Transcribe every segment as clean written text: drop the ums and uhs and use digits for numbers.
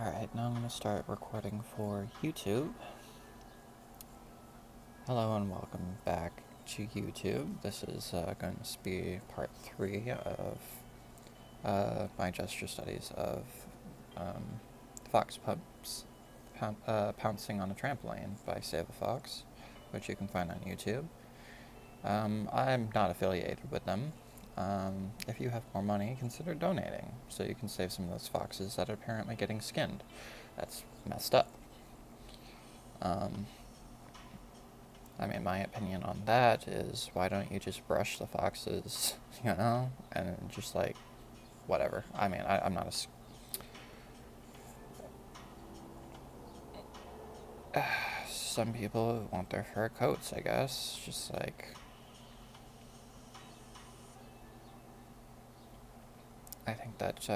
Alright, now I'm going to start recording for YouTube. Hello and welcome back to YouTube. This is going to be part 3 of my gesture studies of fox pups pouncing on a trampoline by Save a Fox, which you can find on YouTube. I'm not affiliated with them. If you have more money, consider donating, so you can save some of those foxes that are apparently getting skinned. That's messed up. I mean, my opinion on that is, why don't you just brush the foxes, and just, like, whatever. I mean, I'm not some people want their fur coats, I guess, just, like, I think that,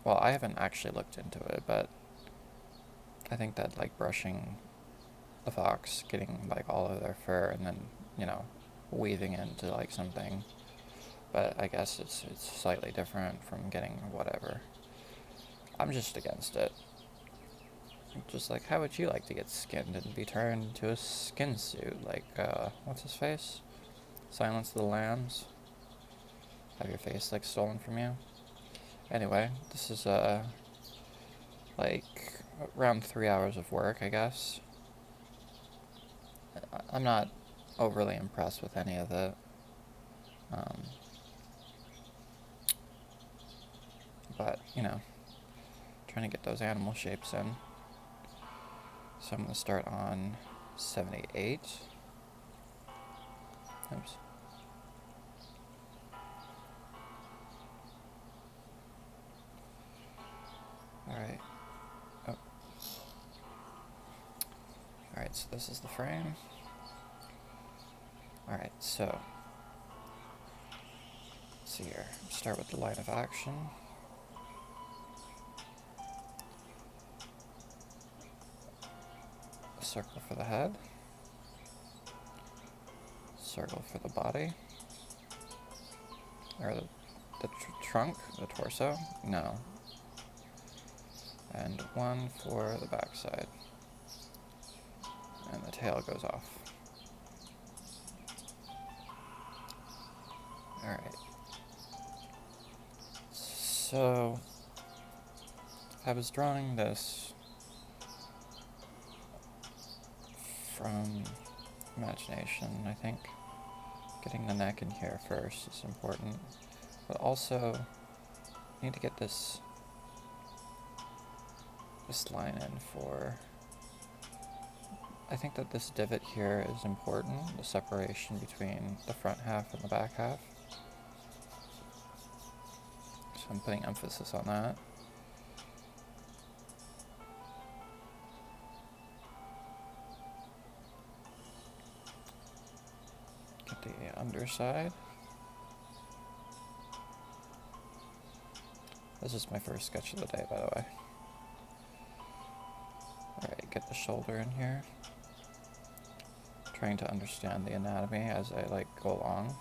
well, I haven't actually looked into it, but I think that, like, brushing the fox, getting, like, all of their fur, and then, weaving it into, like, something, but I guess it's slightly different from getting whatever. I'm just against it. Just like, how would you like to get skinned and be turned into a skin suit? Like, what's his face? Silence of the Lambs? Have your face, like, stolen from you? Anyway, this is, like, around 3 hours of work, I guess. I'm not overly impressed with any of it. But, trying to get those animal shapes in. So I'm going to start on 78. Oops. Alright. Oh. Alright, so this is the frame. Alright, so let's see here. Start with the line of action. A circle for the head. Circle for the body. Or the trunk, the torso. No. And one for the backside. And the tail goes off. Alright. So I was drawing this from imagination, I think. Getting the neck in here first is important. But also, I need to get this line in for... I think that this divot here is important, the separation between the front half and the back half. So I'm putting emphasis on that. Get the underside. This is my first sketch of the day, by the way. Alright, get the shoulder in here. Trying to understand the anatomy as I, like, go along.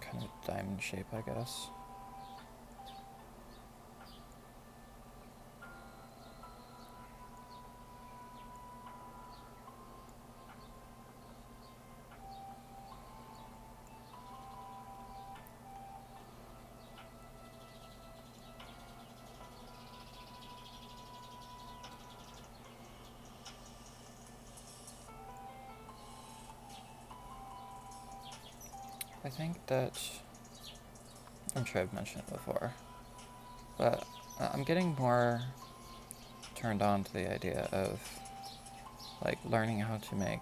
Kind of diamond shape, I guess. I think that, I'm sure I've mentioned it before, but I'm getting more turned on to the idea of, like, learning how to make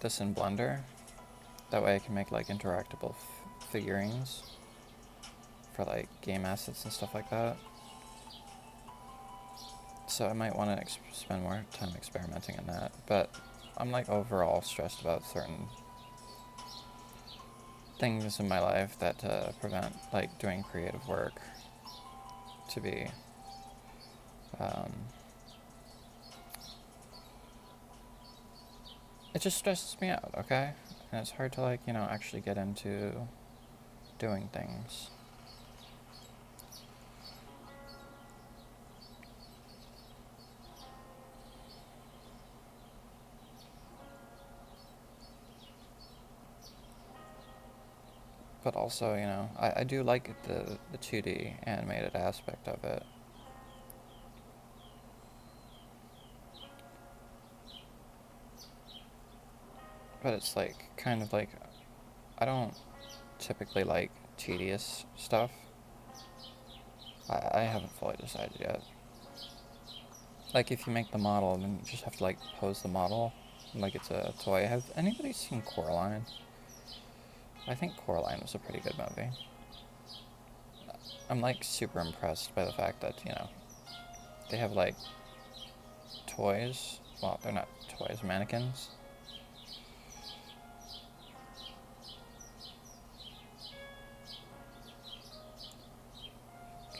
this in Blender. That way I can make, like, interactable figurines for, like, game assets and stuff like that. So I might want to spend more time experimenting in that, but I'm, like, overall stressed about certain things in my life that prevent, like, doing creative work to be it just stresses me out, okay? And it's hard to, like, you know, actually get into doing things. But also, you know, I do like the 2D animated aspect of it. But it's like, kind of like, I don't typically like tedious stuff. I haven't fully decided yet. Like, if you make the model, then you just have to, like, pose the model like it's a toy. Have anybody seen Coraline? I think Coraline was a pretty good movie. I'm, like, super impressed by the fact that, you know, they have, like, toys. Well, they're not toys, mannequins.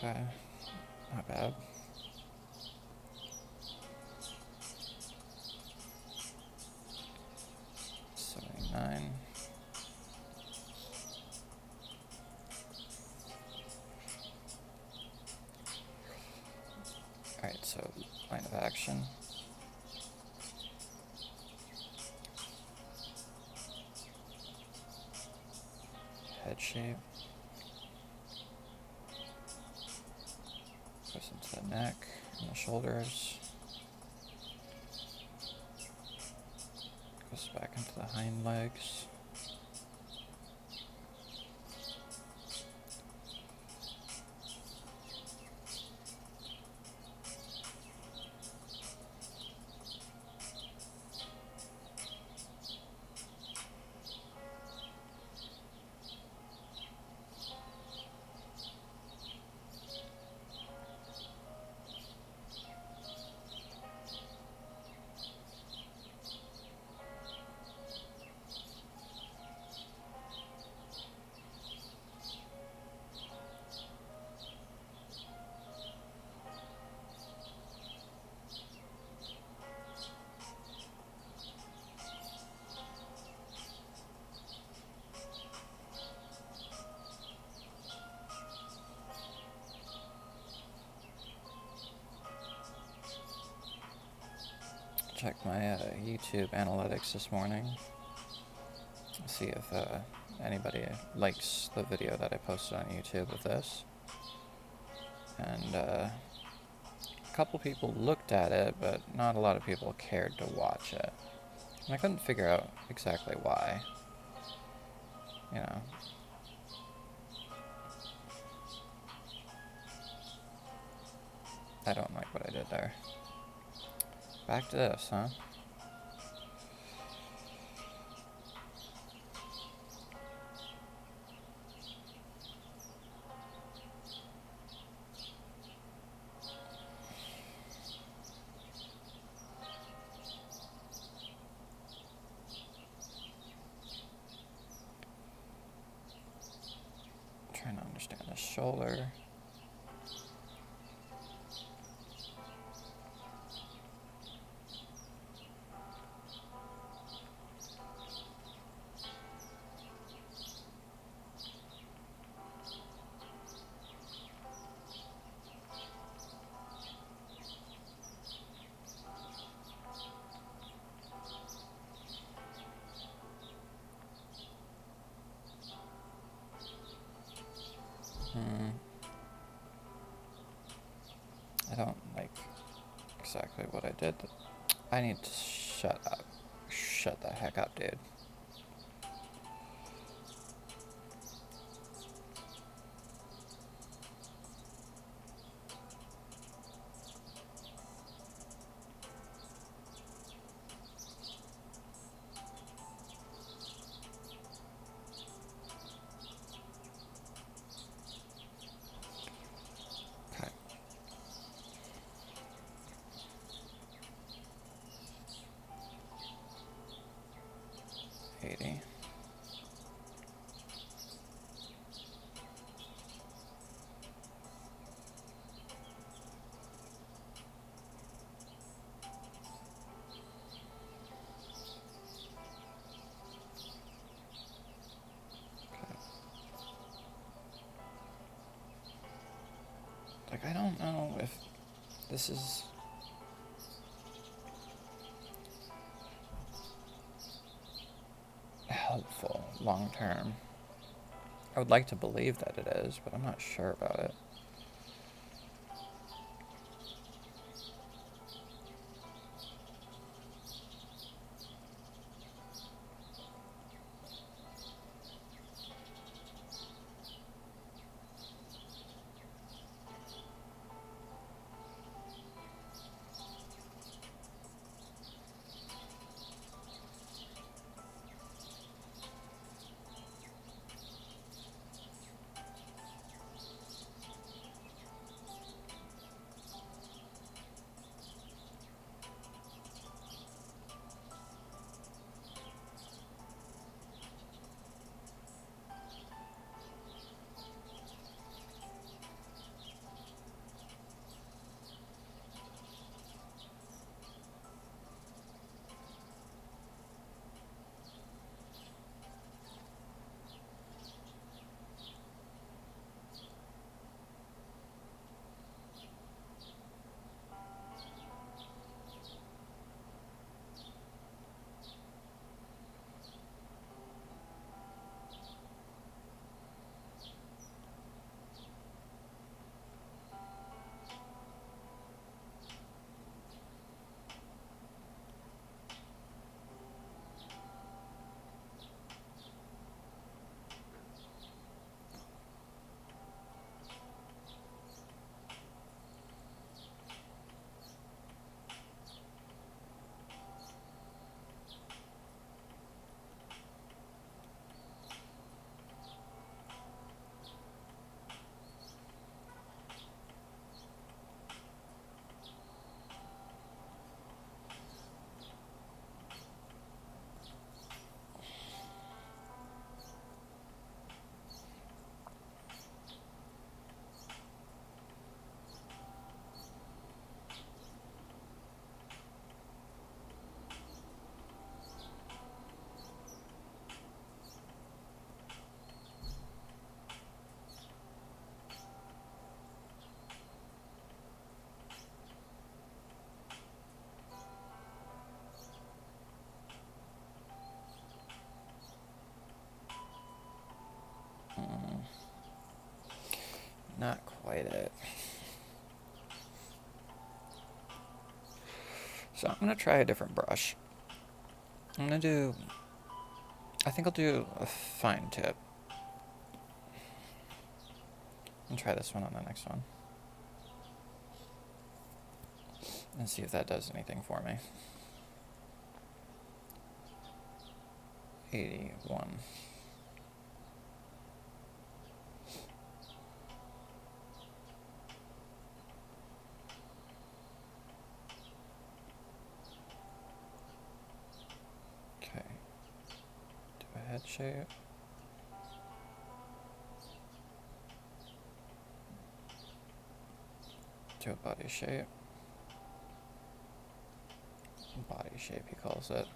Okay, not bad. $79. Alright, so line of action. Head shape. Goes into the neck and the shoulders. Goes back into the hind legs. Check my YouTube analytics this morning. See if anybody likes the video that I posted on YouTube of this. And a couple people looked at it, but not a lot of people cared to watch it. And I couldn't figure out exactly why. You know. I don't like what I did there. Back to this, huh? Trying to understand the shoulder. I don't like exactly what I did. I need to shut up. Shut the heck up, dude. Okay. Like, I don't know if this is helpful long term. I would like to believe that it is, but I'm not sure about it. Mm, not quite it. So I'm going to try a different brush. I'm going to do... I think I'll do a fine tip. And try this one on the next one. And see if that does anything for me. 81. Okay. Do a head shape. Do a body shape. Body shape, he calls it.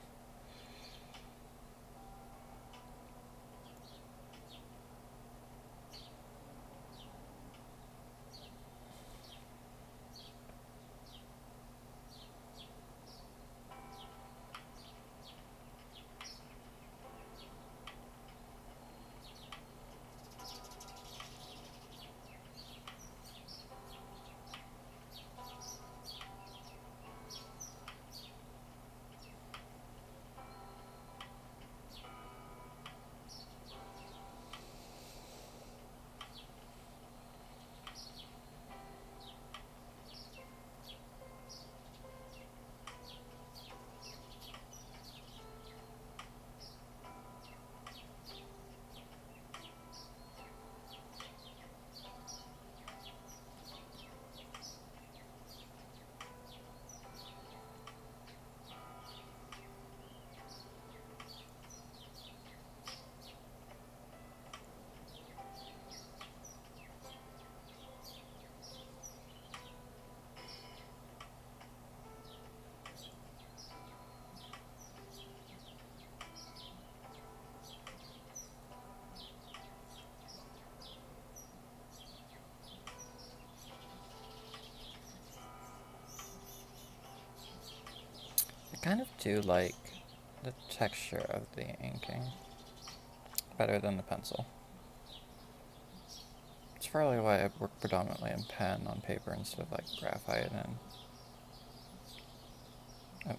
kind of do like the texture of the inking better than the pencil. It's probably why I work predominantly in pen on paper instead of like graphite and... Oh.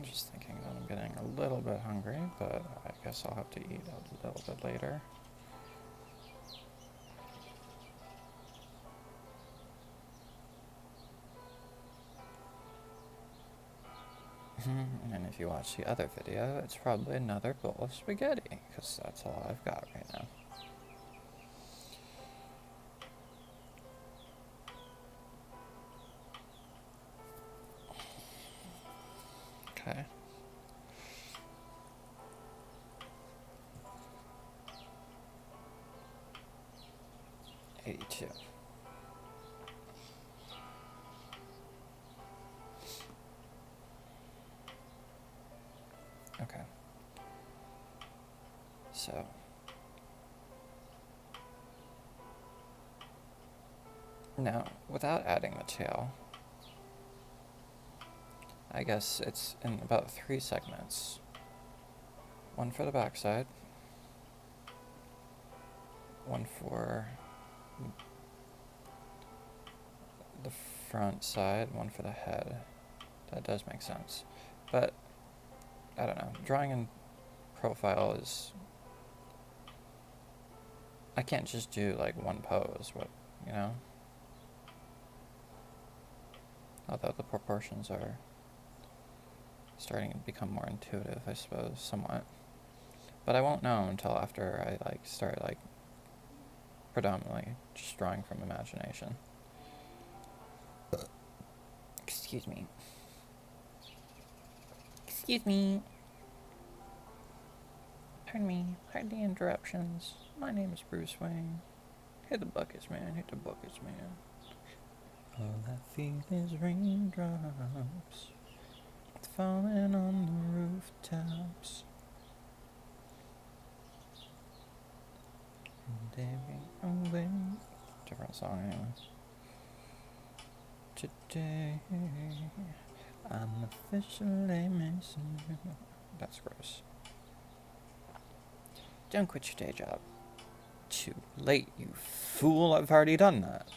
I'm just thinking that I'm getting a little bit hungry, but I guess I'll have to eat a little bit later. And if you watch the other video, it's probably another bowl of spaghetti, because that's all I've got right now. Okay. $82. Okay. So... now, without adding the tail, I guess it's in about 3 segments. One for the backside, one for the front side, one for the head. That does make sense. But, I don't know, drawing in profile is... I can't just do like one pose, you know? Although the proportions are starting to become more intuitive, I suppose, somewhat. But I won't know until after I like start like predominantly just drawing from imagination. Excuse me. Excuse me. Pardon me. Pardon the interruptions. My name is Bruce Wayne. Hit the buckets, man. Hit the buckets, man. All I feel is raindrops falling on the rooftops. And every away. Different song anyway. Today, I'm officially missing you. That's gross. Don't quit your day job. Too late, you fool. I've already done that.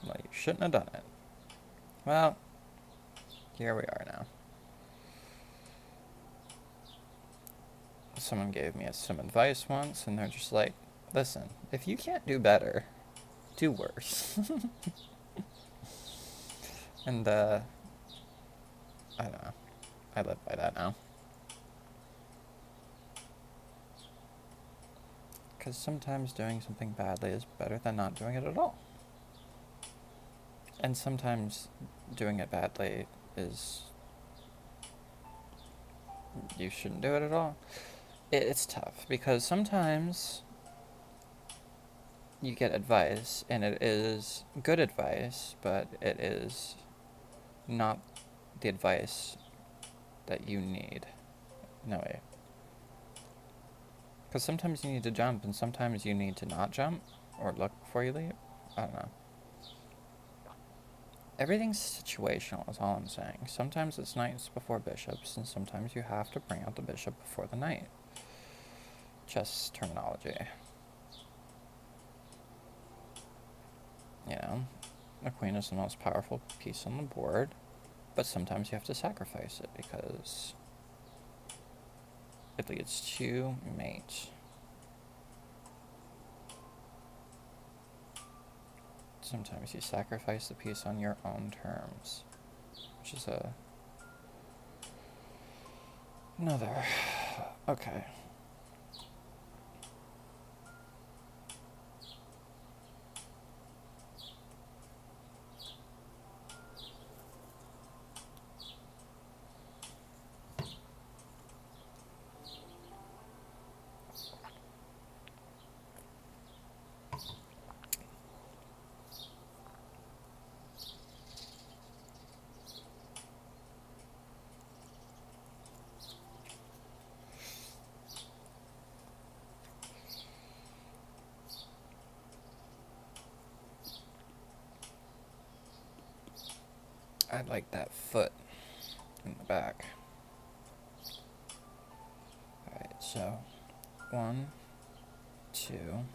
Well, you shouldn't have done it. Well, here we are now. Someone gave me some advice once, and they're just like, listen, if you can't do better, do worse. And, I don't know. I live by that now. Because sometimes doing something badly is better than not doing it at all. And sometimes doing it badly is... you shouldn't do it at all. It's tough, because sometimes you get advice, and it is good advice, but it is not the advice that you need. No way. Because sometimes you need to jump, and sometimes you need to not jump, or look before you leap. I don't know. Everything's situational, is all I'm saying. Sometimes it's knights before bishops, and sometimes you have to bring out the bishop before the knight. Chess terminology. You know, a queen is the most powerful piece on the board, but sometimes you have to sacrifice it because it leads to mate. Sometimes you sacrifice the piece on your own terms, which is another... Okay. I like that foot in the back. Alright, so 1, 2, and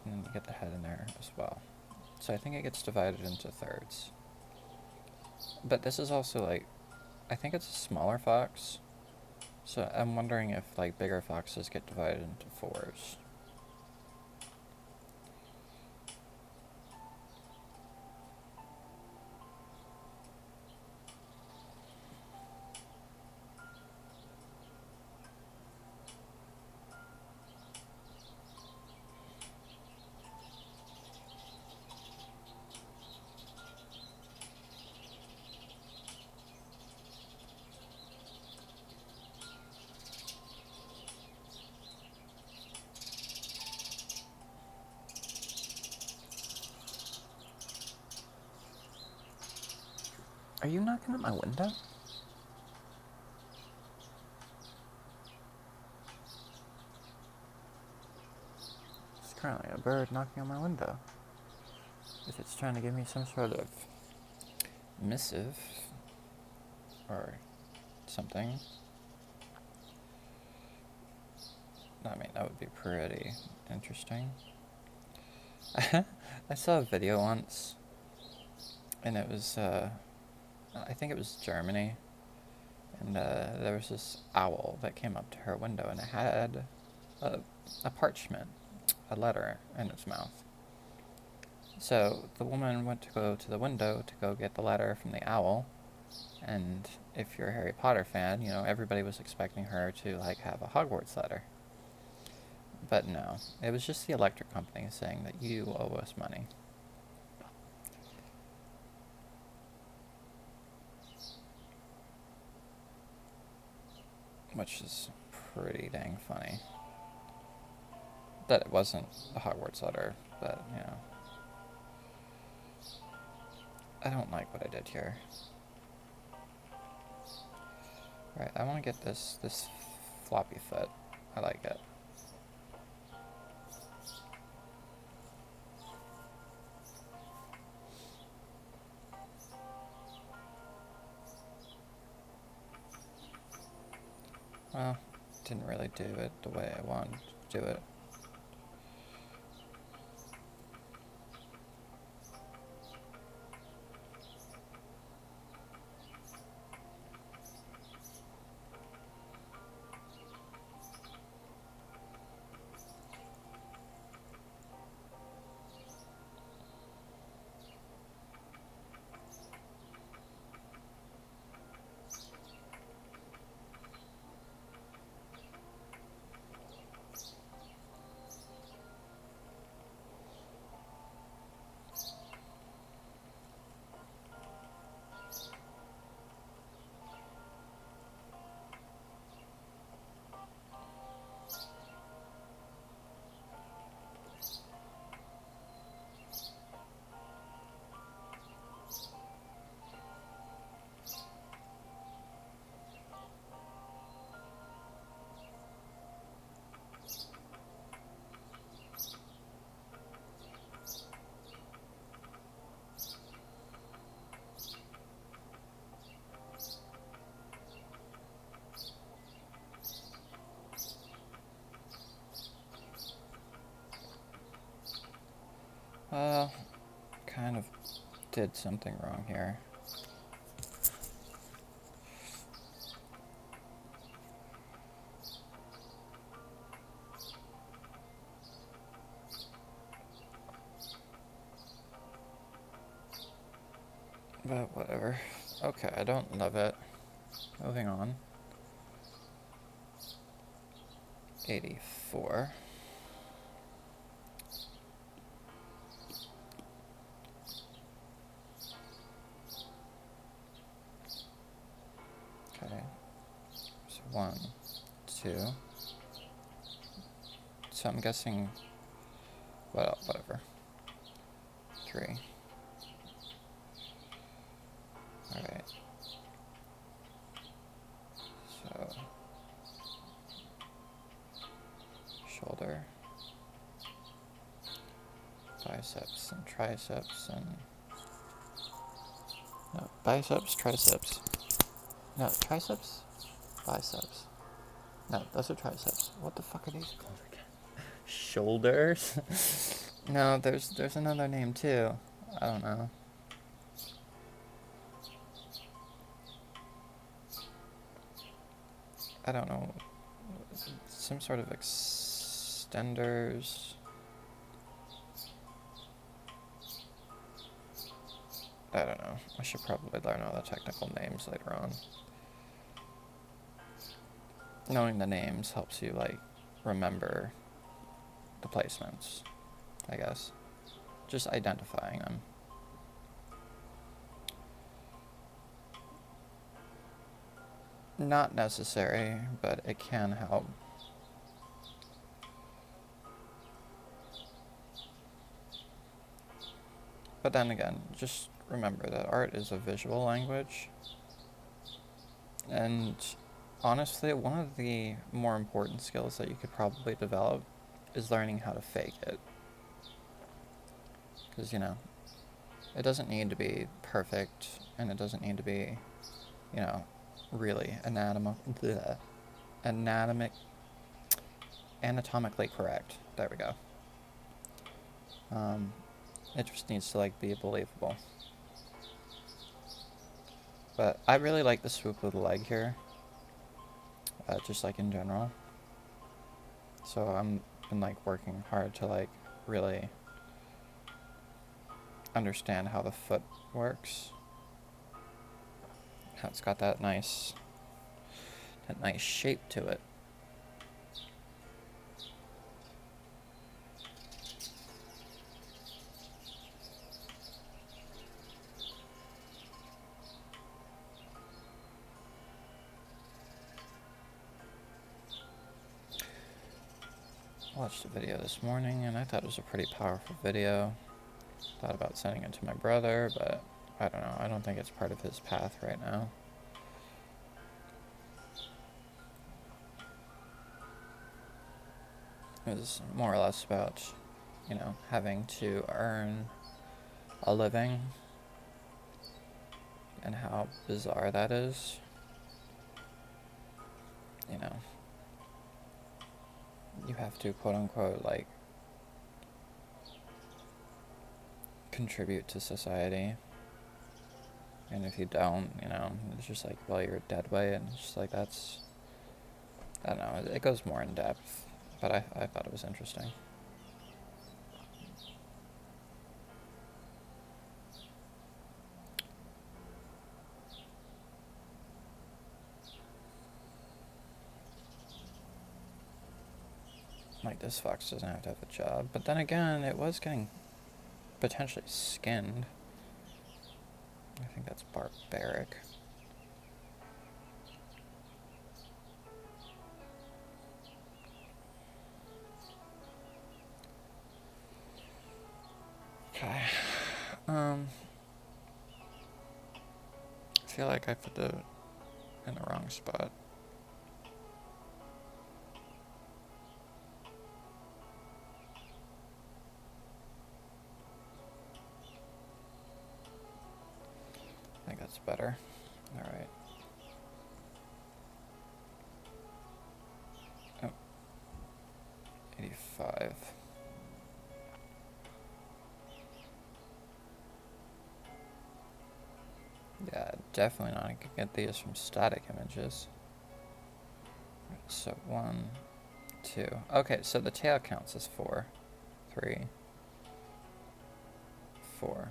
then you get the head in there as well. So I think it gets divided into thirds. But this is also like, I think it's a smaller fox. So I'm wondering if like bigger foxes get divided into 4s. Are you knocking at my window? There's currently a bird knocking on my window. If it's trying to give me some sort of missive or something. I mean, that would be pretty interesting. I saw a video once, and it was, I think it was Germany, and there was this owl that came up to her window, and it had a parchment, a letter in its mouth. So the woman went to go to the window to go get the letter from the owl, and if you're a Harry Potter fan, you know, everybody was expecting her to, like, have a Hogwarts letter. But no, it was just the electric company saying that you owe us money. Which is pretty dang funny. That it wasn't a Hogwarts letter, but, you know. I don't like what I did here. Right, I want to get this floppy foot. I like it. Well, didn't really do it the way I wanted to do it. Well, kind of did something wrong here. But whatever. Okay, I don't love it. Moving on. 84. Okay. So 1, 2. So I'm guessing, well, whatever. 3. Alright. So, shoulder, biceps and triceps, and no, Biceps, triceps. No, triceps? Biceps. No, those are triceps. What the fuck are these called again? Shoulders? No, there's another name too. I don't know. I don't know. Some sort of extenders. I don't know. I should probably learn all the technical names later on. Knowing the names helps you, like, remember the placements, I guess. Just identifying them. Not necessary, but it can help. But then again, just remember that art is a visual language. And honestly, one of the more important skills that you could probably develop is learning how to fake it. Because, it doesn't need to be perfect, and it doesn't need to be, really anatomically correct. There we go. It just needs to, like, be believable. But I really like the swoop of the leg here, just like in general. So I'm been, like, working hard to, like, really understand how the foot works. How it's got that nice shape to it. I watched a video this morning and I thought it was a pretty powerful video. Thought about sending it to my brother, but I don't know. I don't think it's part of his path right now. It was more or less about, having to earn a living and how bizarre that is. You have to, quote unquote, like, contribute to society. And if you don't, it's just like, well, you're a dead weight. And it's just like, that's, I don't know, it goes more in depth. But I thought it was interesting. Like, this fox doesn't have to have a job. But then again, it was getting potentially skinned. I think that's barbaric. Okay. I feel like I put it in the wrong spot. I think that's better. Alright. Oh. 85. Yeah, definitely not. I could get these from static images. So 1, 2. Okay, so the tail counts as 4. 3, 4.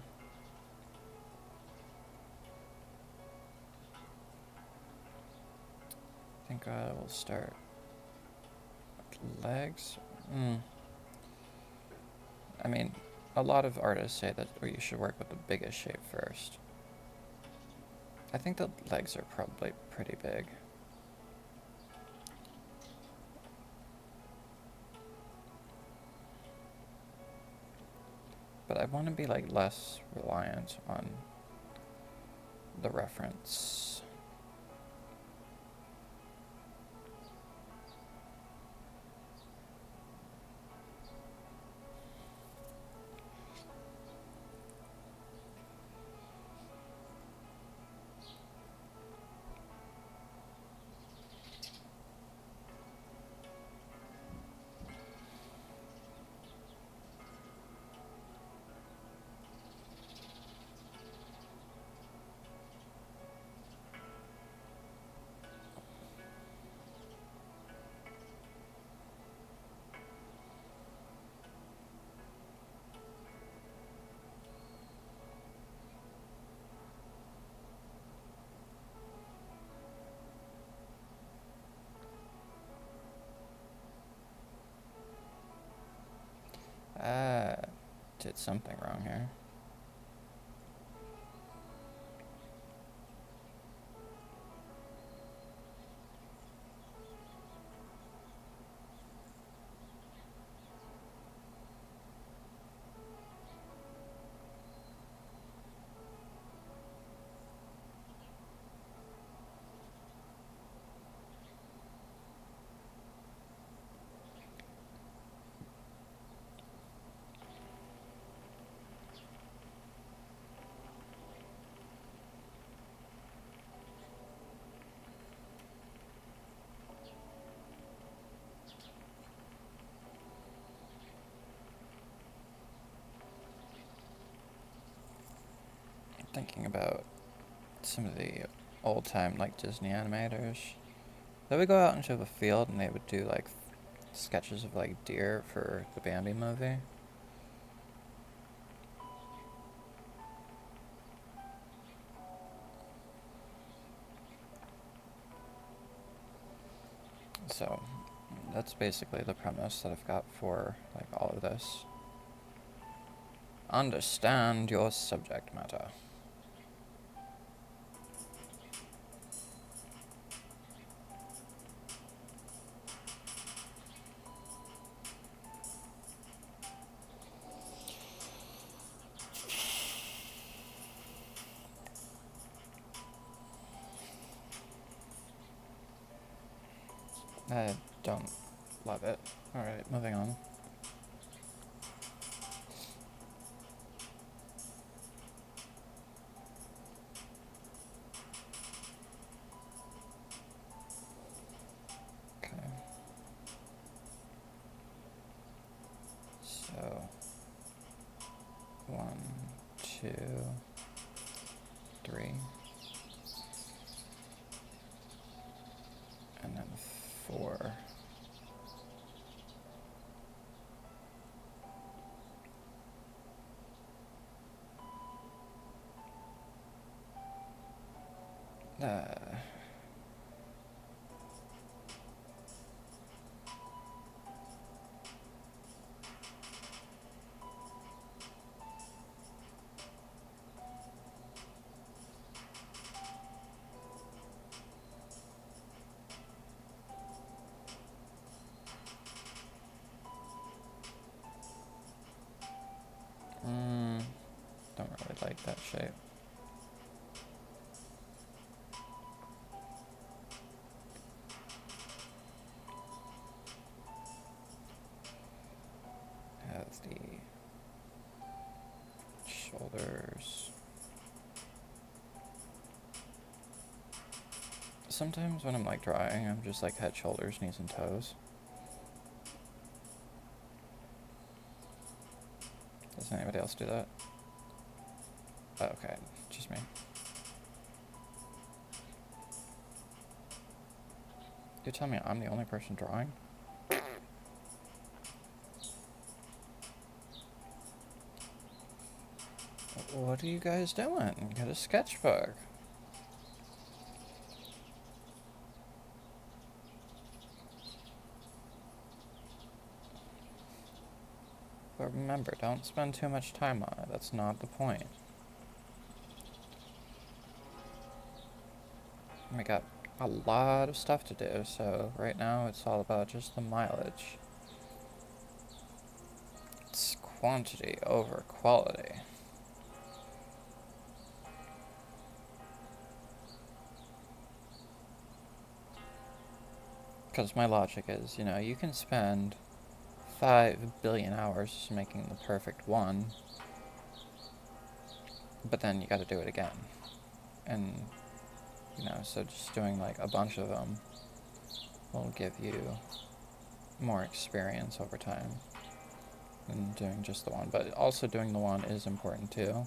I think I will start with legs. I mean, a lot of artists say that you should work with the biggest shape first. I think the legs are probably pretty big. But I want to be, like, less reliant on the reference. did something wrong here. Thinking about some of the old time like Disney animators. They would go out into the field and they would do like sketches of like deer for the Bambi movie. So that's basically the premise that I've got for like all of this. Understand your subject matter. I don't love it. Alright, moving on. Okay. So, 1, 2, 3, and then 4. Don't really like that shape. Have the shoulders. Sometimes when I'm like drawing, I'm just like head, shoulders, knees, and toes. Does anybody else do that? Oh, okay, just me. You tell me I'm the only person drawing? What are you guys doing? Get a sketchbook. But remember, don't spend too much time on it. That's not the point. We got a lot of stuff to do, so right now it's all about just the mileage. It's quantity over quality. Because my logic is, you can spend 5 billion hours making the perfect one, but then you gotta do it again. And, so just doing like a bunch of them will give you more experience over time than doing just the one. But also doing the one is important too.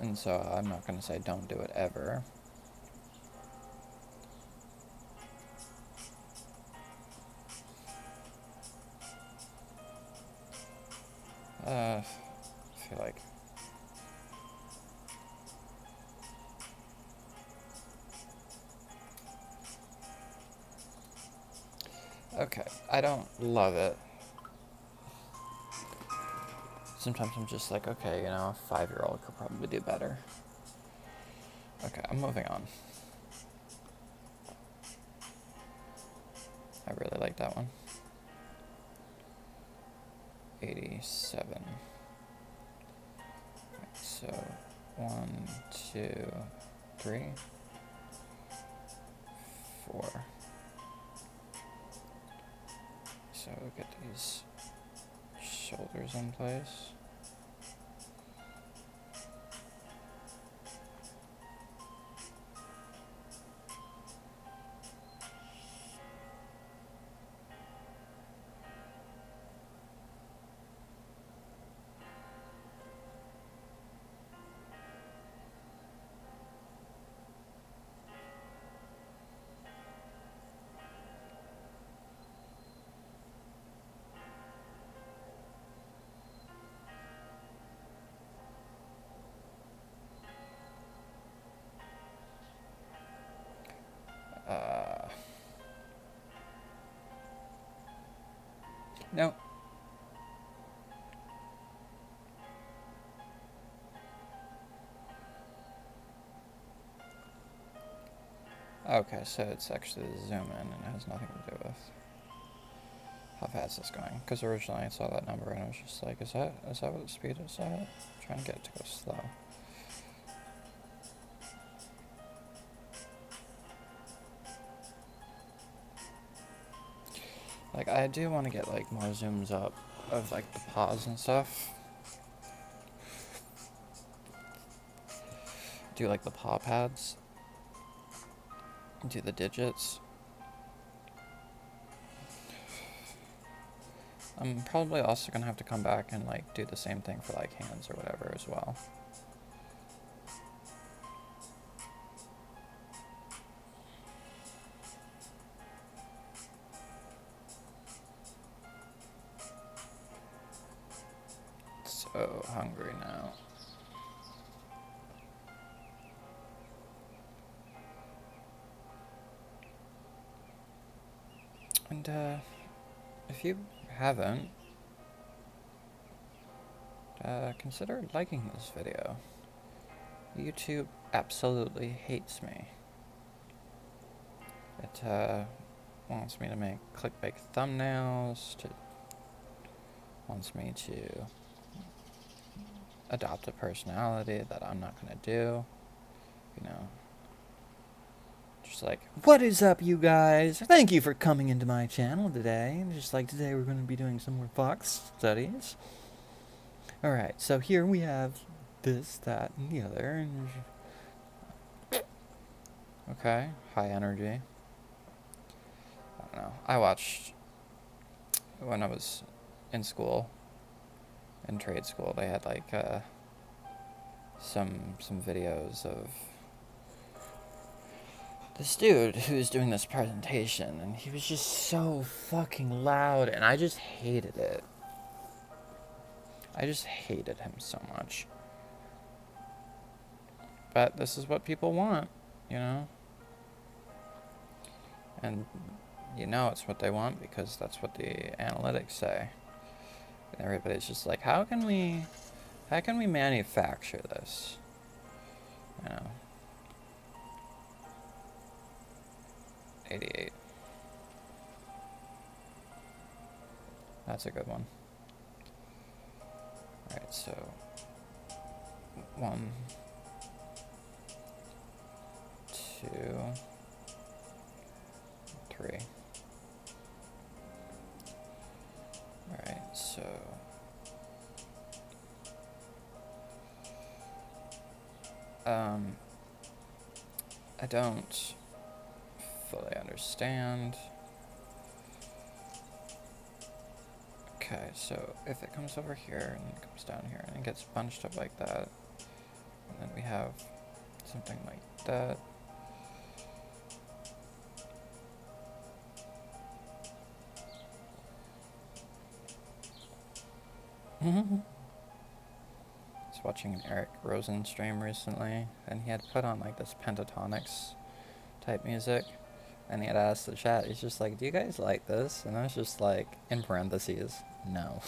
And so I'm not gonna say don't do it ever. I feel like okay, I don't love it. Sometimes I'm just like, okay, you know, a 5-year-old could probably do better. Okay, I'm moving on. I really like that one. 87. Right, so 1, 2, 3, 4. So get these shoulders in place. No. Okay, so it's actually the zoom in and it has nothing to do with how fast it's going. Because originally I saw that number and I was just like, is that what the speed is at? I'm trying to get it to go slow. Like, I do want to get, like, more zooms up of, like, the paws and stuff. Do, like, the paw pads. Do the digits. I'm probably also going to have to come back and, like, do the same thing for, like, hands or whatever as well. So hungry now. And, if you haven't, consider liking this video. YouTube absolutely hates me. It, wants me to make clickbait thumbnails, wants me to adopt a personality that I'm not gonna do, you know. Just like, what is up, you guys? Thank you for coming into my channel today. Just like today we're going to be doing some more Fox studies. Alright, so here we have this, that, and the other. Okay, high energy. I don't know. I watched, when I was in school, in trade school, they had like some videos of this dude who was doing this presentation, and he was just so fucking loud, and I just hated it. I just hated him so much. But this is what people want, you know? And you know it's what they want because that's what the analytics say. And everybody's just like, how can we manufacture this? You know? 88. That's a good one. Alright, so 1, 2, 3. Alright, so I don't fully understand. Okay, so if it comes over here and it comes down here and it gets bunched up like that, and then we have something like that. I was watching an Eric Rosen stream recently, and he had put on like this pentatonics type music, and he had asked the chat, he's just like, do you guys like this? And I was just like, in parentheses, no.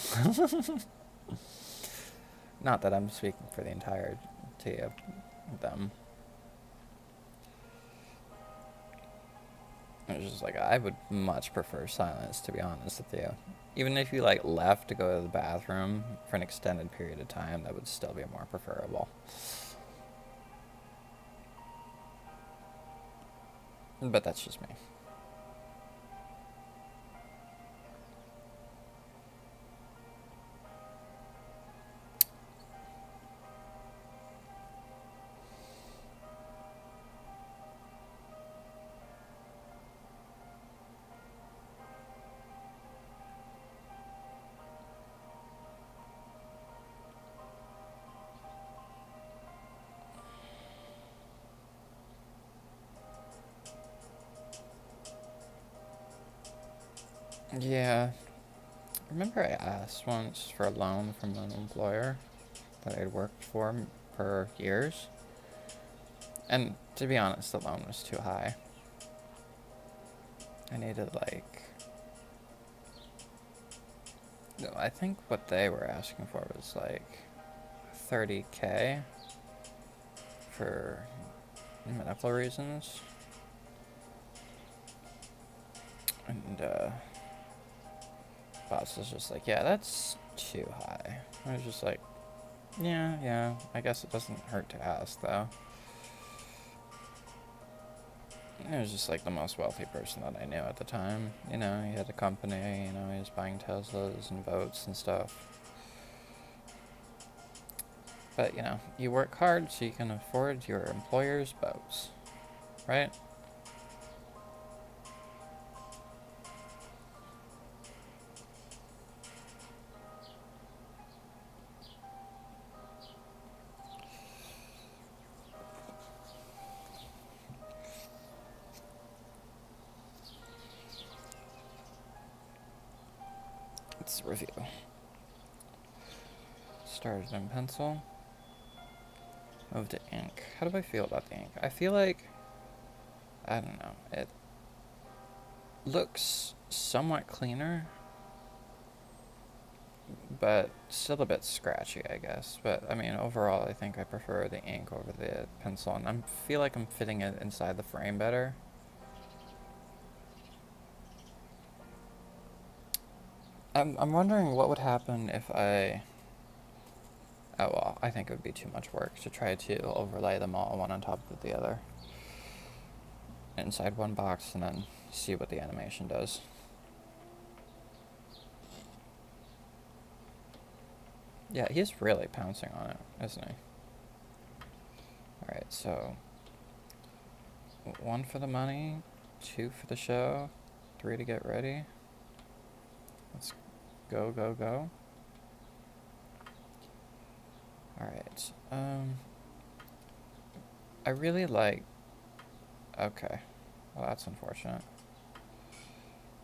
Not that I'm speaking for the entirety of them. It's just like, I would much prefer silence, to be honest with you. Even if you like left to go to the bathroom for an extended period of time, that would still be more preferable. But that's just me. Yeah. Remember I asked once for a loan from an employer that I'd worked for years? And to be honest, the loan was too high. I needed like, no, I think what they were asking for was like 30K for medical reasons. And boss was just like, yeah, that's too high. I was just like, yeah, I guess it doesn't hurt to ask though. He was just like the most wealthy person that I knew at the time. You know, he had a company, you know, he was buying Teslas and boats and stuff. But, you know, you work hard so you can afford your employer's boats, right? Let's review. Started in pencil. Moved to ink. How do I feel about the ink? I feel like, I don't know, it looks somewhat cleaner, but still a bit scratchy, I guess. But, I mean, overall, I think I prefer the ink over the pencil, and I feel like I'm fitting it inside the frame better. I'm wondering what would happen if I... Oh, well, I think it would be too much work to try to overlay them all one on top of the other inside one box and then see what the animation does. Yeah, he's really pouncing on it, isn't he? Alright, so 1 for the money, 2 for the show, 3 to get ready. Let's go. Alright, I really like... Okay, well that's unfortunate.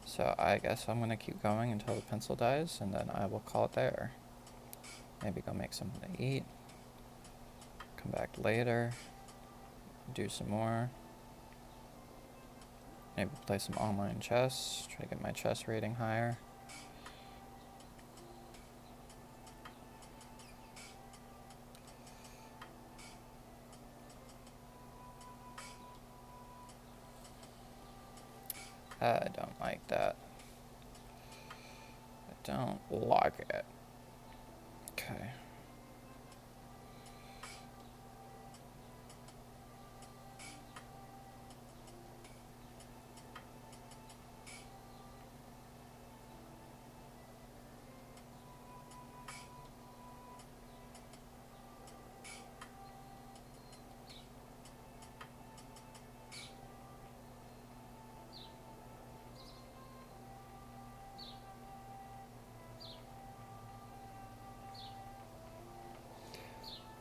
So I guess I'm gonna keep going until the pencil dies, and then I will call it there. Maybe go make something to eat. Come back later. Do some more. Maybe play some online chess. Try to get my chess rating higher. I don't like that. I don't like it. Okay.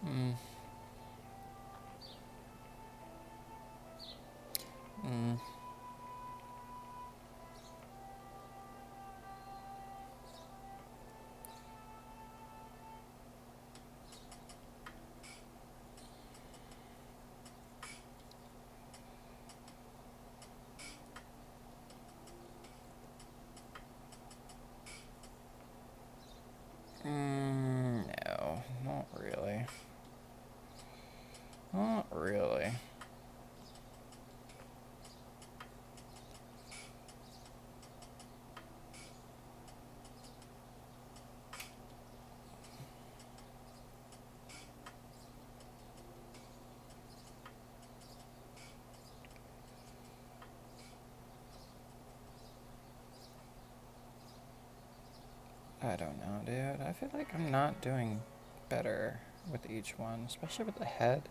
Mm. Mm. No, not I don't know, dude. I feel like I'm not doing better with each one, especially with the head.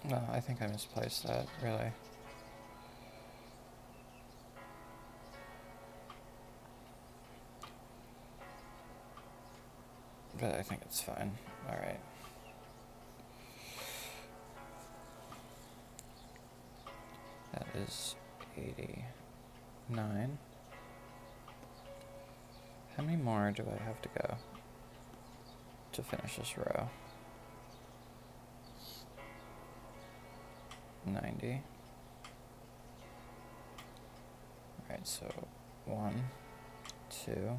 No, I think I misplaced that, really. But I think it's fine. Alright. That is 89. How many more do I have to go to finish this row? 90. Alright, so 1, 2,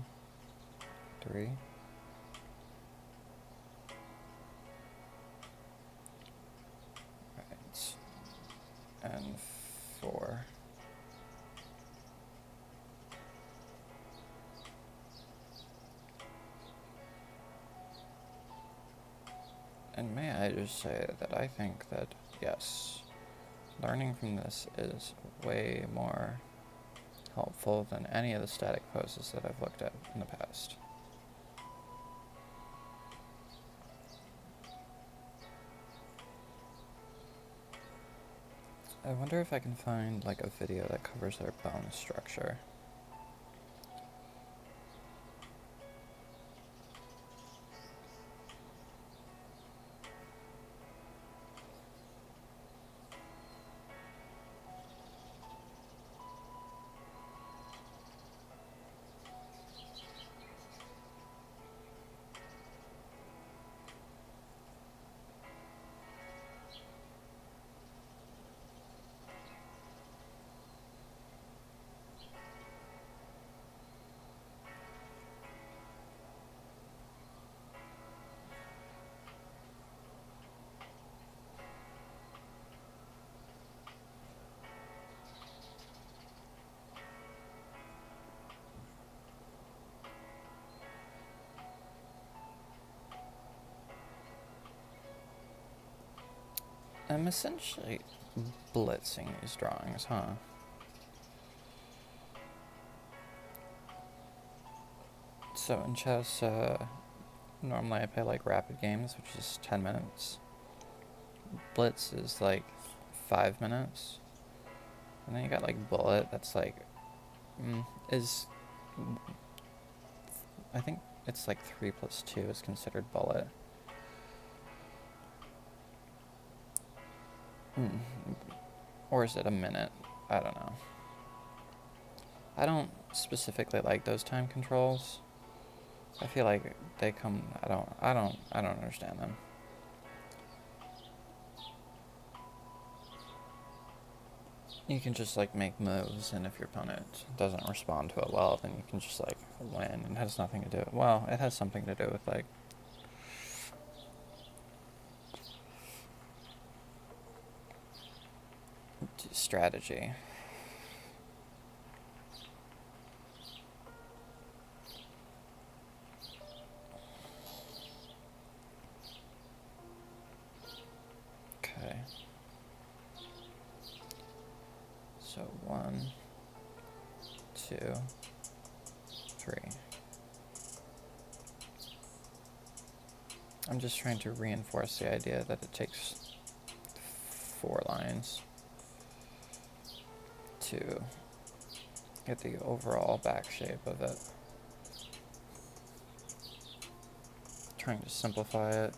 3. Right. And 4. And may I just say that I think that, yes, learning from this is way more helpful than any of the static poses that I've looked at in the past. I wonder if I can find like a video that covers their bone structure. I'm essentially blitzing these drawings, huh? So in chess, normally I play like rapid games, which is 10 minutes. Blitz is like 5 minutes. And then you got like bullet, that's like, I think it's like 3 plus 2 is considered bullet. Or is it a minute? I don't know. I don't specifically like those time controls. I feel like they come, I don't understand them. You can just like make moves, and if your opponent doesn't respond to it well, then you can just like win. It has nothing to do, well, it has something to do with like strategy. Okay. So 1, 2, 3. I'm just trying to reinforce the idea that it takes 4 lines to get the overall back shape of it. Trying to simplify it.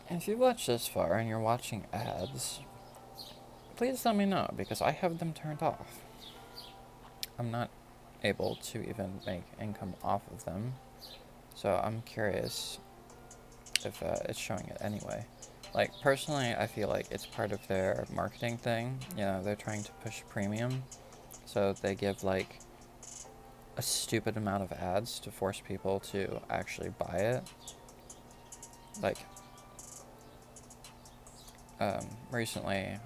If you've watched this far and you're watching ads, please let me know, because I have them turned off. I'm not able to even make income off of them, so I'm curious if it's showing it anyway. Like, personally, I feel like it's part of their marketing thing. You know, they're trying to push premium, So they give like a stupid amount of ads to force people to actually buy it. Like, recently,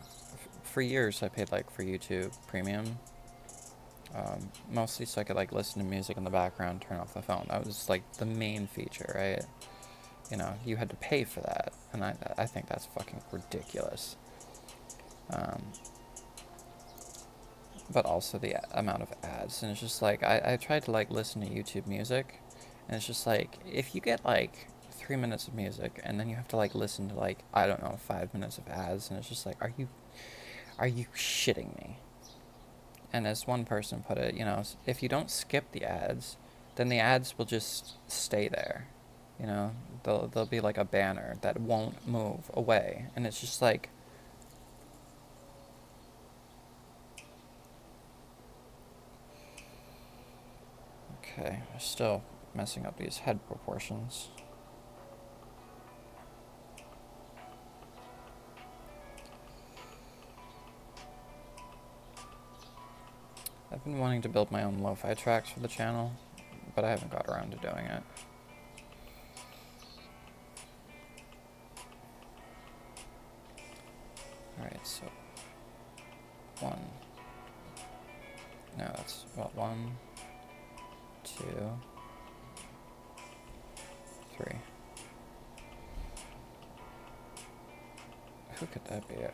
for years I paid like for YouTube Premium, mostly so I could like listen to music in the background, turn off the phone. That was like the main feature, right? You know, you had to pay for that, and I think that's fucking ridiculous. Um, but also the amount of ads, and it's just like I tried to like listen to YouTube Music, and it's just like if you get like 3 minutes of music and then you have to like listen to like, I don't know, 5 minutes of ads, and it's just like, are you shitting me? And as one person put it, you know, if you don't skip the ads, then the ads will just stay there. You know, they'll be like a banner that won't move away, and it's just like, okay, still messing up these head proportions. I've been wanting to build my own lo-fi tracks for the channel, but I haven't got around to doing it. Alright, so one. No, that's, well, 1, 2, 3. Who could that be? I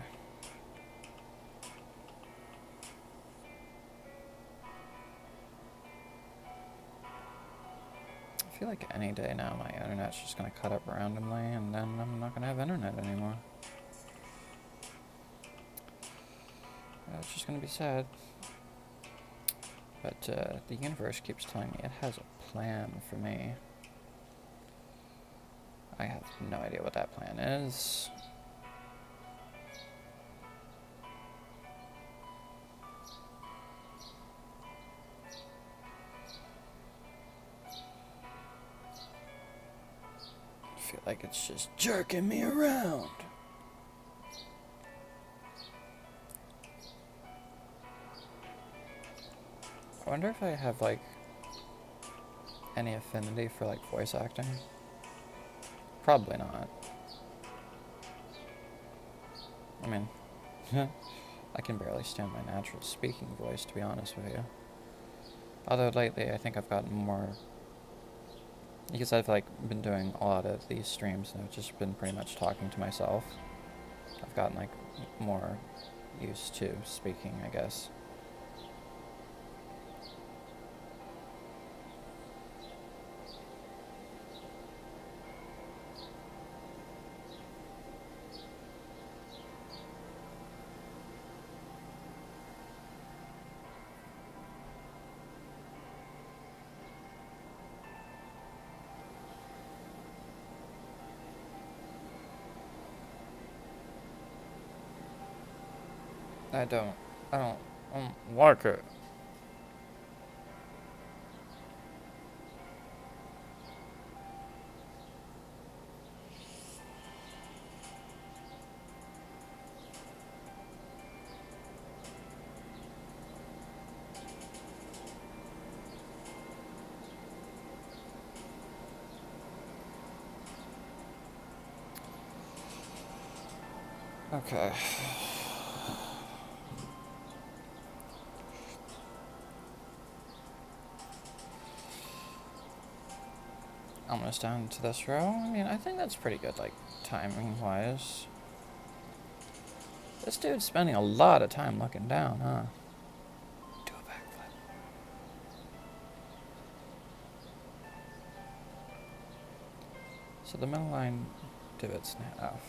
feel like any day now my internet's just gonna cut up randomly, and then I'm not gonna have internet anymore. It's just gonna be sad. But the universe keeps telling me it has a plan for me. I have no idea what that plan is. I feel like it's just jerking me around. I wonder if I have like any affinity for like voice acting. Probably not. I mean, I can barely stand my natural speaking voice, to be honest with you. Although lately I think I've gotten more, because I've like been doing a lot of these streams and I've just been pretty much talking to myself. I've gotten like more used to speaking, I guess. I don't, I don't like it. Okay. Almost down to this row. I mean, I think that's pretty good, like, timing-wise. This dude's spending a lot of time looking down, huh? Do a backflip. So the middle line divots in half.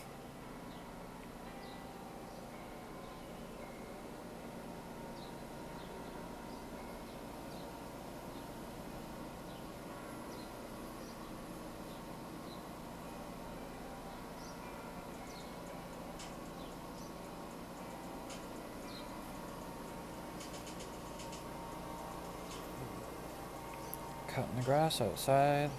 Cutting the grass outside.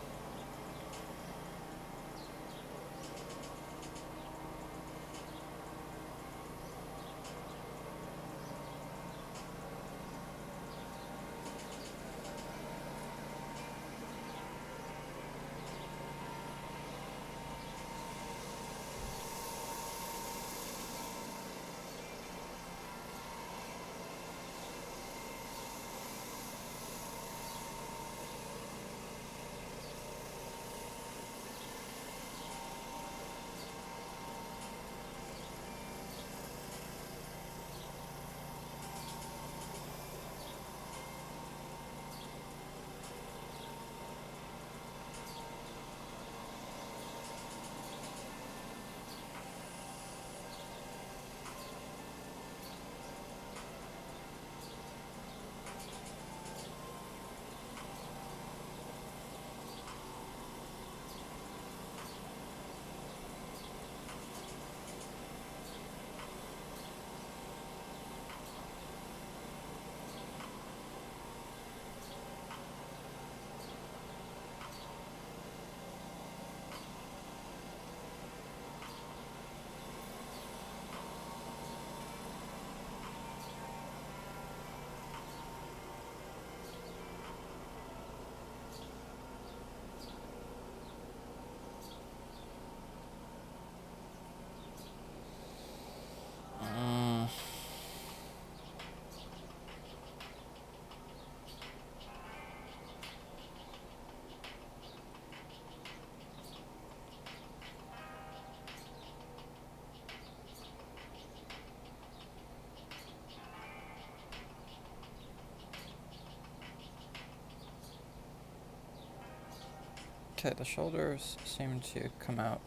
Okay, the shoulders seem to come out.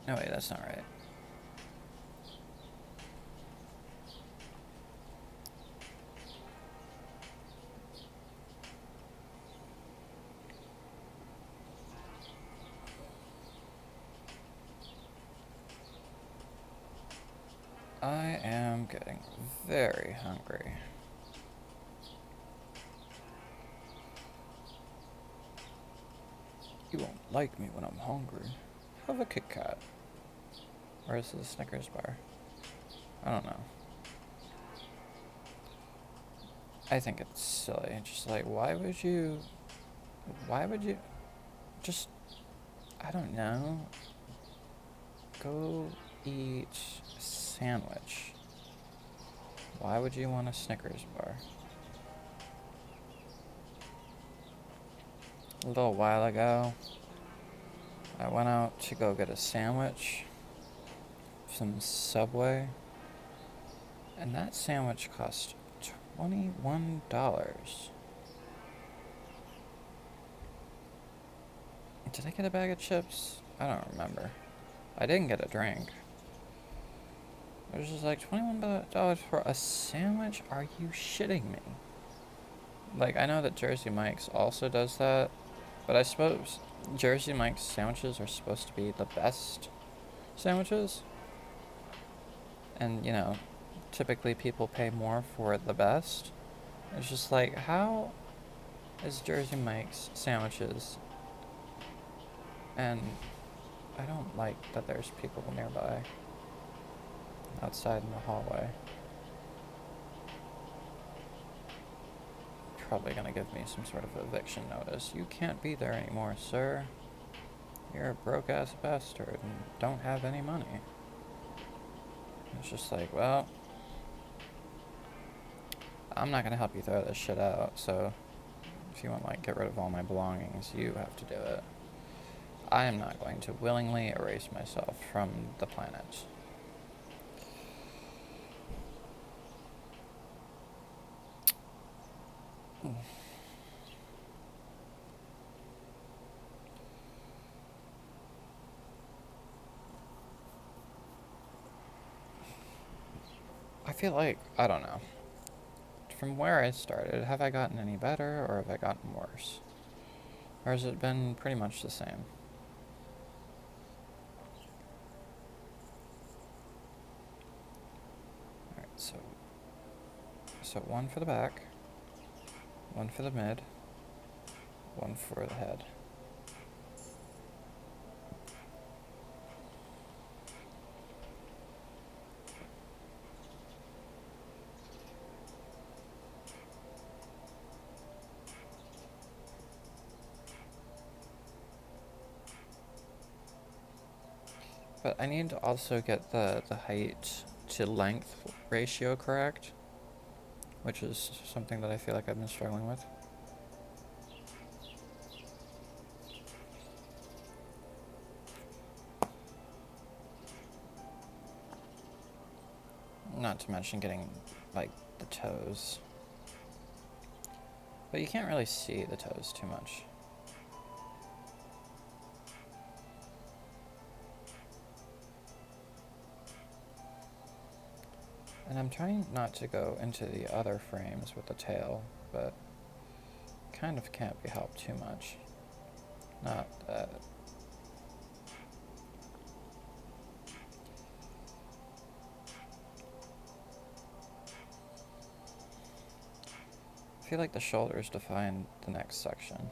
No, wait, that's not right. I am getting very hungry. You won't like me when I'm hungry. Have a Kit Kat. Or is it a Snickers bar? I don't know. I think it's silly. Just like, why would you just, I don't know, go eat a sandwich? Why would you want a Snickers bar? A little while ago, I went out to go get a sandwich from Subway, and that sandwich cost $21. Did I get a bag of chips? I don't remember. I didn't get a drink. It was just like $21 for a sandwich? Are you shitting me? Like, I know that Jersey Mike's also does that, but I suppose Jersey Mike's sandwiches are supposed to be the best sandwiches. And, typically people pay more for the best. It's just like, how is Jersey Mike's sandwiches? And I don't like that there's people nearby outside in the hallway. Probably gonna give me some sort of eviction notice. You can't be there anymore, sir. You're a broke-ass bastard and don't have any money. It's just like, well, I'm not gonna help you throw this shit out, so if you want, like, get rid of all my belongings, you have to do it. I am not going to willingly erase myself from the planet. I feel like, I don't know. From where I started, have I gotten any better or have I gotten worse? Or has it been pretty much the same? Alright, so one for the back, one for the mid, one for the head. But I need to also get the height to length ratio correct, which is something that I feel like I've been struggling with. Not to mention getting, like, the toes. But you can't really see the toes too much. And I'm trying not to go into the other frames with the tail, but kind of can't be helped too much. Not that. I feel like the shoulders define the next section.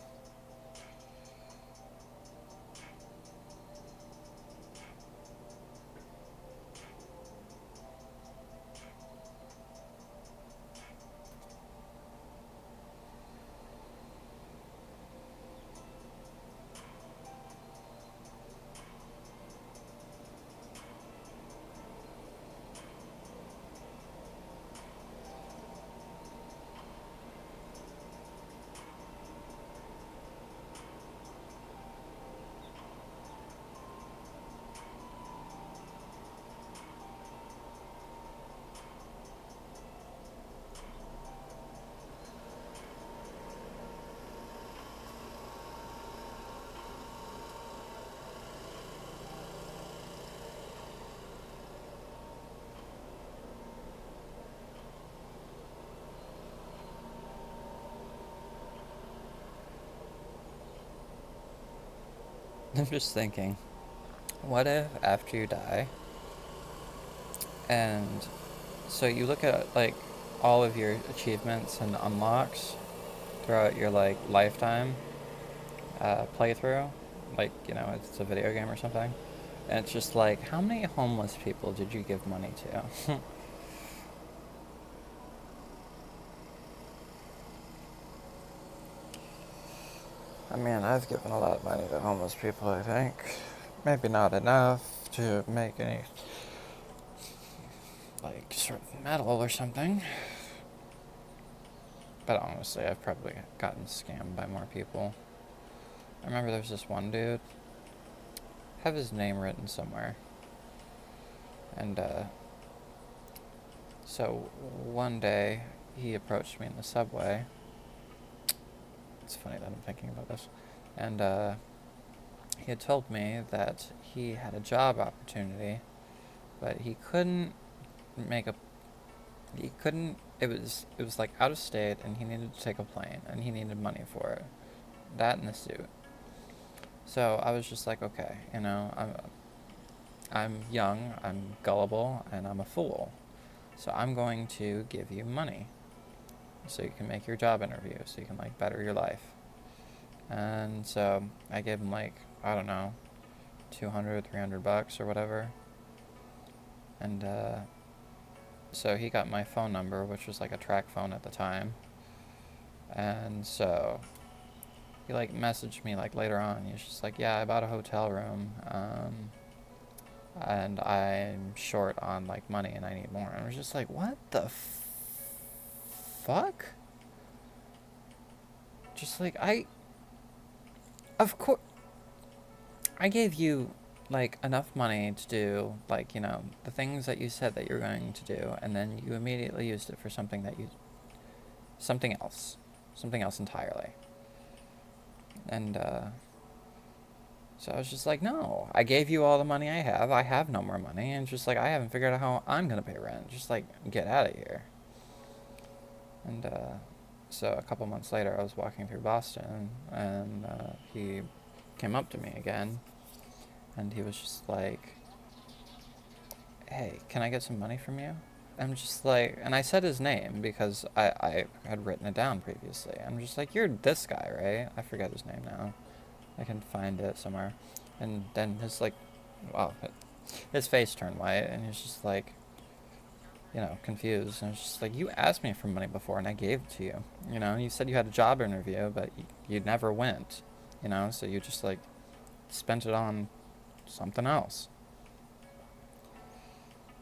I'm just thinking, what if after you die, and so you look at like all of your achievements and unlocks throughout your like lifetime playthrough, like it's a video game or something, and it's just like how many homeless people did you give money to? I mean, I've given a lot of money to homeless people, I think. Maybe not enough to make any, like, sort of medal or something. But honestly, I've probably gotten scammed by more people. I remember there's this one dude, have his name written somewhere. And, so one day he approached me in the subway. It's funny that I'm thinking about this. And, he had told me that he had a job opportunity, but he couldn't make a he couldn't it was like out of state, and he needed to take a plane, and he needed money for it, that and the suit. So I was just like, okay, I'm young, I'm gullible, and I'm a fool, so I'm going to give you money so you can make your job interview, so you can like better your life. And so I gave him like, I don't know, 200 $300 or whatever. And so he got my phone number, which was like a track phone at the time. And so he like messaged me like later on. He's just like, yeah, I bought a hotel room, and I'm short on like money, and I need more. And I was just like, what the fuck? Just like of course, I gave you like enough money to do like the things that you said that you're going to do, and then you immediately used it for something else, something else entirely. And so I was just like, no, I gave you all the money I have. I have no more money. And just like, I haven't figured out how I'm going to pay rent. Just like, get out of here. And so a couple months later, I was walking through Boston, and he came up to me again. And he was just like, hey, can I get some money from you? I'm just like, and I said his name because I had written it down previously. I'm just like, you're this guy, right? I forget his name now. I can find it somewhere. And then wow, his face turned white, and he's just like, confused. And it's just like, you asked me for money before, and I gave it to you. You said you had a job interview, but you never went. So you just like spent it on something else.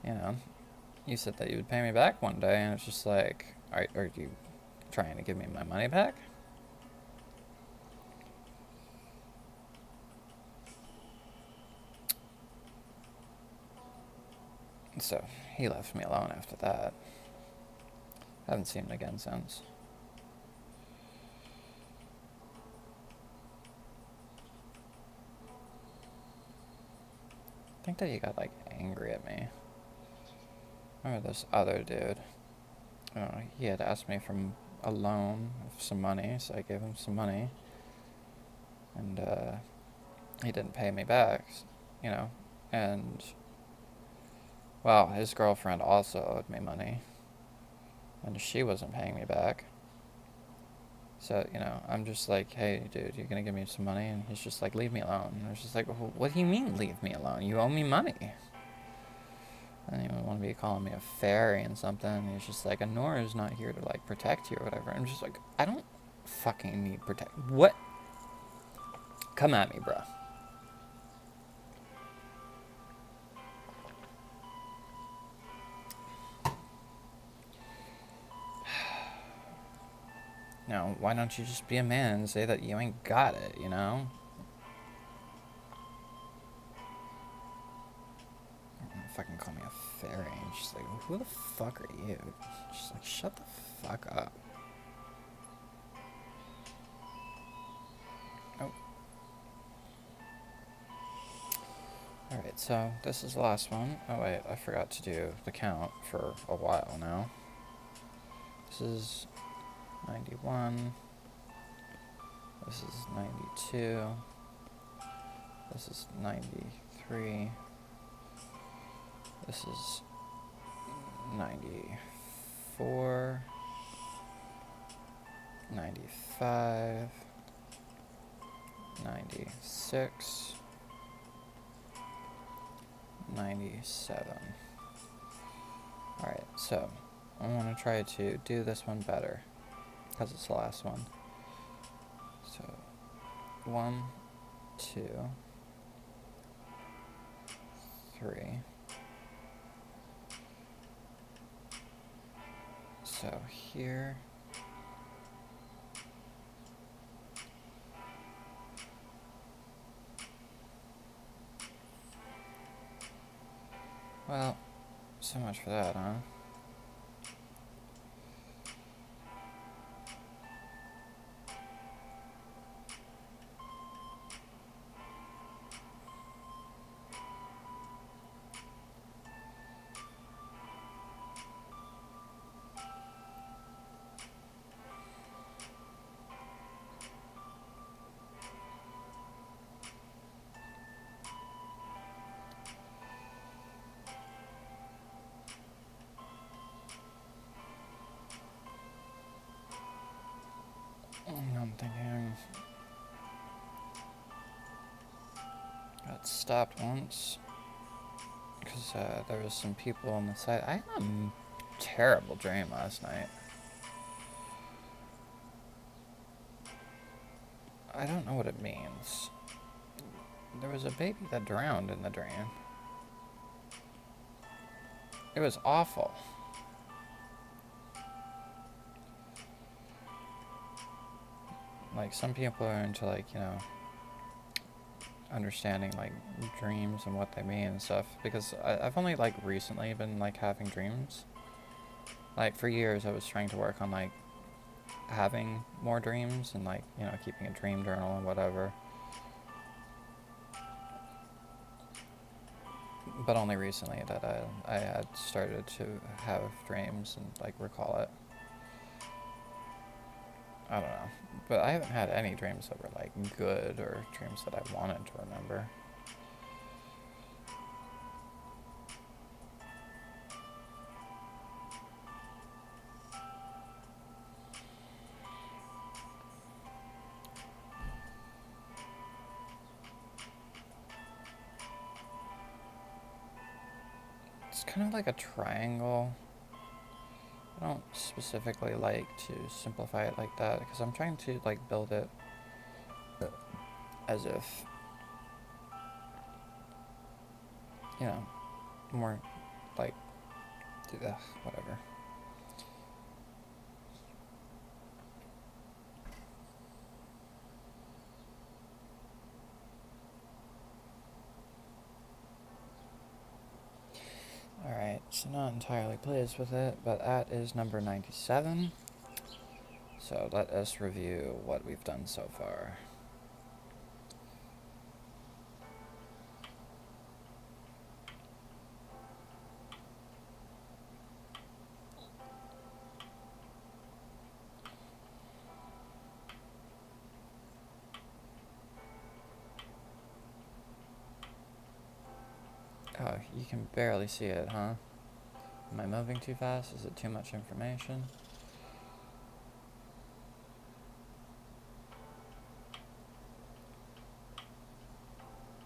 You know, you said that you would pay me back one day, and it's just like, are you trying to give me my money back? So he left me alone after that. Haven't seen him again since. I think that he got like angry at me. Remember this other dude? He had asked me for a loan of some money, so I gave him some money, and he didn't pay me back, you know. And well, his girlfriend also owed me money, and she wasn't paying me back. So, I'm just like, hey, dude, you're gonna give me some money? And he's just like, leave me alone. And I was just like, well, what do you mean, leave me alone? You owe me money. I didn't even want to be calling me a fairy and something. And he's just like, Nora's not here to, like, protect you or whatever. I'm just like, I don't fucking need protect. What? Come at me, bro. Why don't you just be a man and say that you ain't got it, Fucking call me a fairy. And she's like, who the fuck are you? She's like, shut the fuck up. Oh. Alright, so this is the last one. Oh wait, I forgot to do the count for a while now. This is 91. This is 92. This is 93. This is 94. 95. 96. 97. Alright, so I want to try to do this one better because it's the last one. So 1, 2, 3. So here. Well, so much for that, huh? I'm thinking. Got stopped once because there was some people on the side. I had a terrible dream last night. I don't know what it means. There was a baby that drowned in the dream. It was awful. Like, some people are into, like, understanding, like, dreams and what they mean and stuff. Because I've only, like, recently been, like, having dreams. Like, for years I was trying to work on, like, having more dreams and, like, keeping a dream journal and whatever. But only recently that I had started to have dreams and, like, recall it. I don't know. But I haven't had any dreams that were, like, good or dreams that I wanted to remember. It's kind of like a triangle. I don't specifically like to simplify it like that because I'm trying to, like, build it as if, more, like, whatever. Alright, so not entirely pleased with it, but that is number 97. So let us review what we've done so far. Oh, you can barely see it, huh? Am I moving too fast? Is it too much information?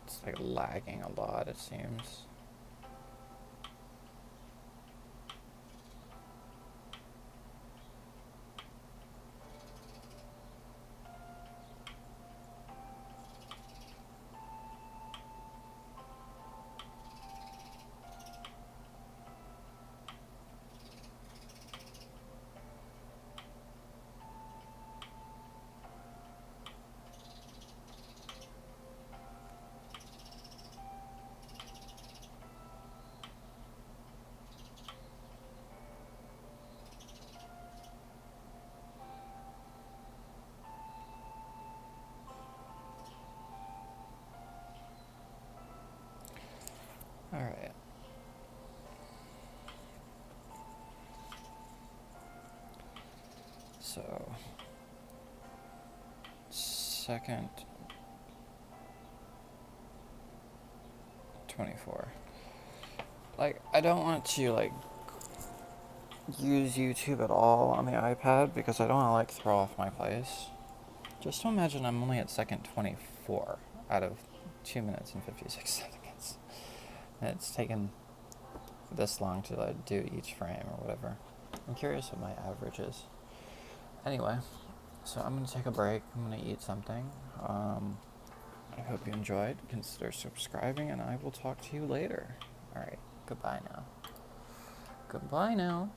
It's, like, lagging a lot, it seems. Alright. So, second 24. Like, I don't want to, like, use YouTube at all on the iPad because I don't want to, like, throw off my place. Just imagine I'm only at second 24 out of 2 minutes and 56 seconds. And it's taken this long to, like, do each frame or whatever. I'm curious what my average is. Anyway, so I'm going to take a break. I'm going to eat something. I hope you enjoyed. Consider subscribing, and I will talk to you later. Alright, goodbye now. Goodbye now.